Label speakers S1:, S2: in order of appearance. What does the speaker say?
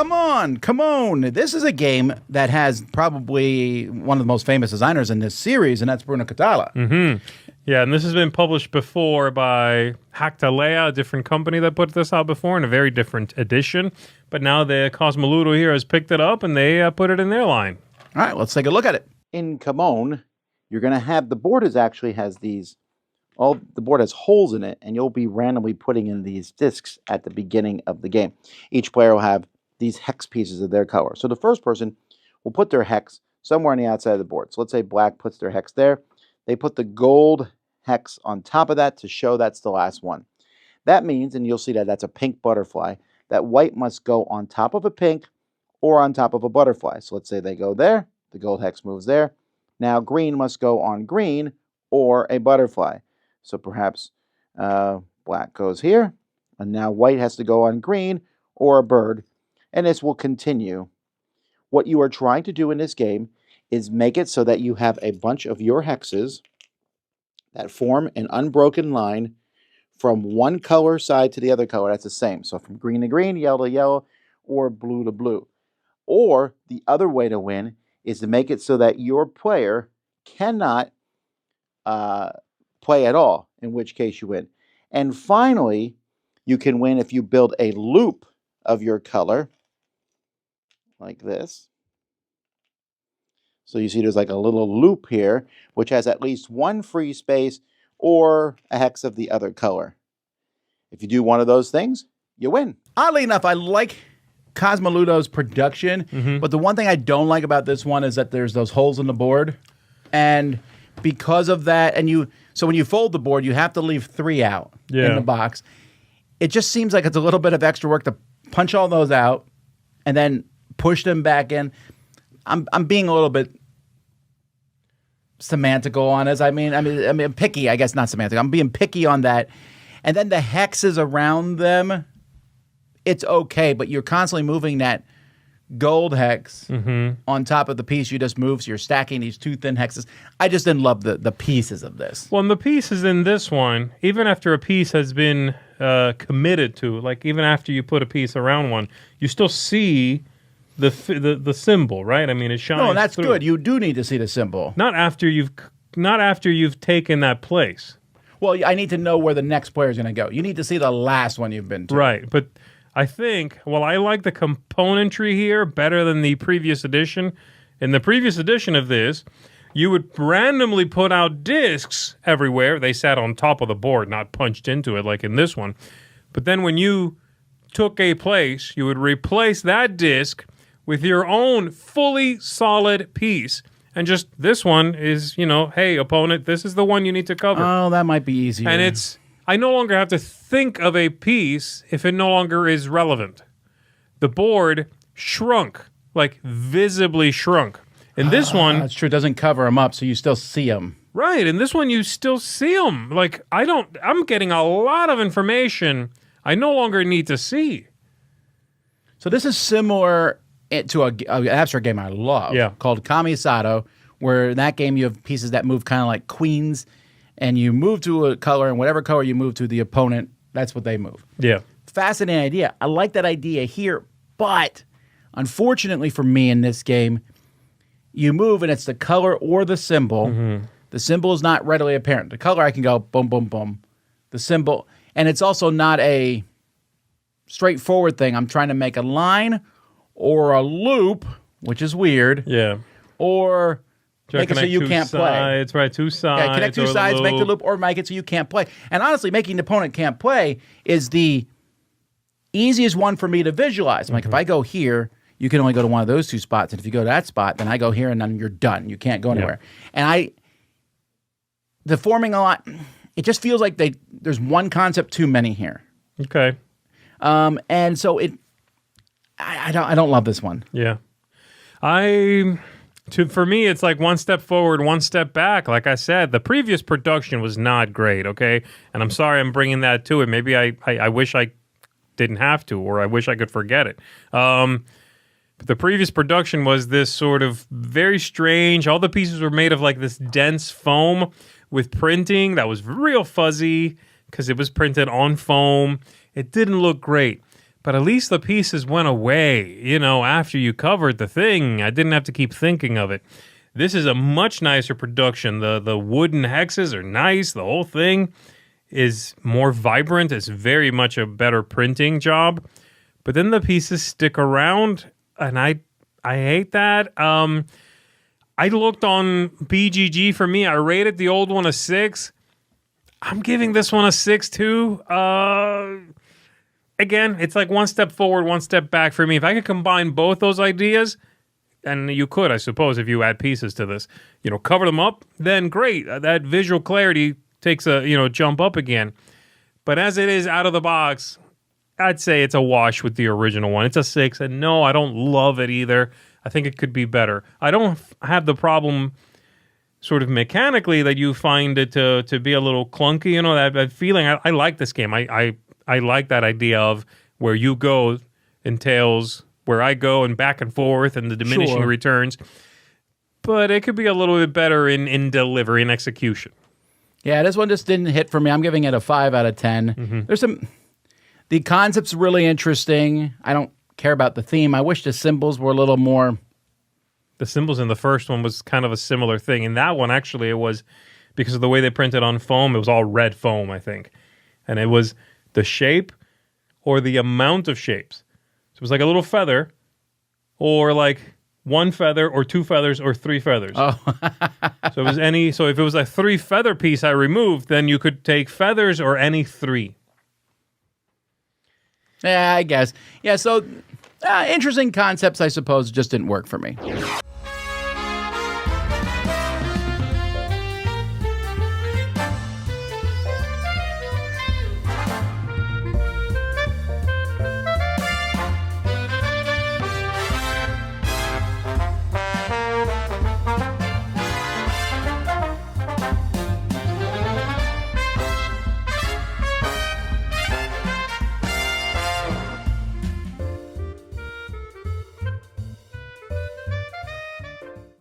S1: Kamon. This is a game that has probably one of the most famous designers in this series, and that's Bruno Catala.
S2: Mm-hmm. Yeah, and this has been published before by Hactalea, a different company that put this out before in a very different edition. But now the Cosmoludo here has picked it up, and they put it in their line.
S1: All right, let's take a look at it.
S3: In Kamon, you're going to have the board has these. The board has holes in it, and you'll be randomly putting in these discs at the beginning of the game. Each player will have these hex pieces of their color. So the first person will put their hex somewhere on the outside of the board. So let's say black puts their hex there. They put the gold hex on top of that to show that's the last one. That means, and you'll see that that's a pink butterfly, that white must go on top of a pink or on top of a butterfly. So let's say they go there, the gold hex moves there. Now green must go on green or a butterfly. So perhaps black goes here, and now white has to go on green or a bird, and this will continue. What you are trying to do in this game is make it so that you have a bunch of your hexes that form an unbroken line from one color side to the other color. That's the same. So from green to green, yellow to yellow, or blue to blue. Or the other way to win is to make it so that your player cannot play at all, in which case you win. And finally, you can win if you build a loop of your color, like this. So you see there's like a little loop here, which has at least one free space or a hex of the other color. If you do one of those things, you win.
S1: Oddly enough, I like Cosmoludo's production, but the one thing I don't like about this one is that there's those holes in the board. And because of that, so when you fold the board, you have to leave 3 out in the box. It just seems like it's a little bit of extra work to punch all those out and then push them back in. I'm being a little bit semantical on this. I mean, picky. I guess not semantic. I'm being picky on that. And then the hexes around them, it's okay, but you're constantly moving that gold hex on top of the piece you just moved, so you're stacking these 2 thin hexes. I just didn't love the pieces of this.
S2: Well, and the pieces in this one, even after a piece has been committed to, like even after you put a piece around one, you still see the symbol, right? I mean, it shines.
S1: No, that's
S2: through.
S1: good. You do need to see the symbol.
S2: Not after you've taken that place.
S1: Well, I need to know where the next player is going to go. You need to see the last one you've been to.
S2: Right, but I think, I like the componentry here better than the previous edition. In the previous edition of this, you would randomly put out discs everywhere. They sat on top of the board, not punched into it like in this one. But then when you took a place, you would replace that disc with your own fully solid piece. And just this one is, hey, opponent, this is the one you need to cover.
S1: Oh, that might be easier.
S2: And I no longer have to think of a piece if it no longer is relevant. The board shrunk, like visibly shrunk. In this one...
S1: That's true. It doesn't cover them up, so you still see them.
S2: Right. In this one, you still see them. Like, I'm getting a lot of information I no longer need to see.
S1: So this is similar to an abstract game I love called Kami-Sato, where in that game you have pieces that move kind of like queens, and you move to a color, and whatever color you move to the opponent, that's what they move.
S2: Yeah.
S1: Fascinating idea. I like that idea here, but unfortunately for me in this game, you move and it's the color or the symbol. The symbol is not readily apparent. The color I can go boom, boom, boom. The symbol, and it's also not a straightforward thing. I'm trying to make a line or a loop, which is weird.
S2: Yeah.
S1: Or make it so you can't play.
S2: It's right, 2 sides.
S1: Yeah, connect 2 sides, make the loop, or make it so you can't play. And honestly, making the opponent can't play is the easiest one for me to visualize. Like if I go here, you can only go to one of those 2 spots. And if you go to that spot, then I go here and then you're done. You can't go anywhere. And the forming a lot, it just feels like there's one concept too many here.
S2: Okay.
S1: And so I don't love this one.
S2: Yeah. For me, it's like 1 step forward, 1 step back. Like I said, the previous production was not great, okay? And I'm sorry I'm bringing that to it. Maybe I wish I didn't have to, or I wish I could forget it. But the previous production was this sort of very strange. All the pieces were made of like this dense foam with printing that was real fuzzy because it was printed on foam. It didn't look great. but at least the pieces went away, after you covered the thing. I didn't have to keep thinking of it. This is a much nicer production. The wooden hexes are nice. The whole thing is more vibrant. It's very much a better printing job. But then the pieces stick around, and I hate that. I looked on BGG. For me, I rated the old one a 6. I'm giving this one a 6 too. Again, it's like one step forward, one step back for me. If I could combine both those ideas, and you could, I suppose, if you add pieces to this, cover them up, then great. That visual clarity takes a, jump up again. But as it is out of the box, I'd say it's a wash with the original one. It's a 6, and no, I don't love it either. I think it could be better. I don't have the problem sort of mechanically that you find it to be a little clunky, that feeling. I like this game. I like that idea of where you go entails where I go and back and forth and the diminishing returns. But it could be a little bit better in delivery and execution.
S1: Yeah, this one just didn't hit for me. I'm giving it a 5 out of 10.
S2: Mm-hmm.
S1: The concept's really interesting. I don't care about the theme. I wish the symbols were a little more.
S2: The symbols in the first one was kind of a similar thing. In that one, actually, it was because of the way they printed on foam. It was all red foam, I think. And it was the shape or the amount of shapes. So it was like a little feather or like one feather or two feathers or three feathers.
S1: Oh.
S2: So it was so if it was a 3 feather piece I removed, then you could take feathers or any 3.
S1: Yeah, I guess. Yeah, so interesting concepts, I suppose, just didn't work for me.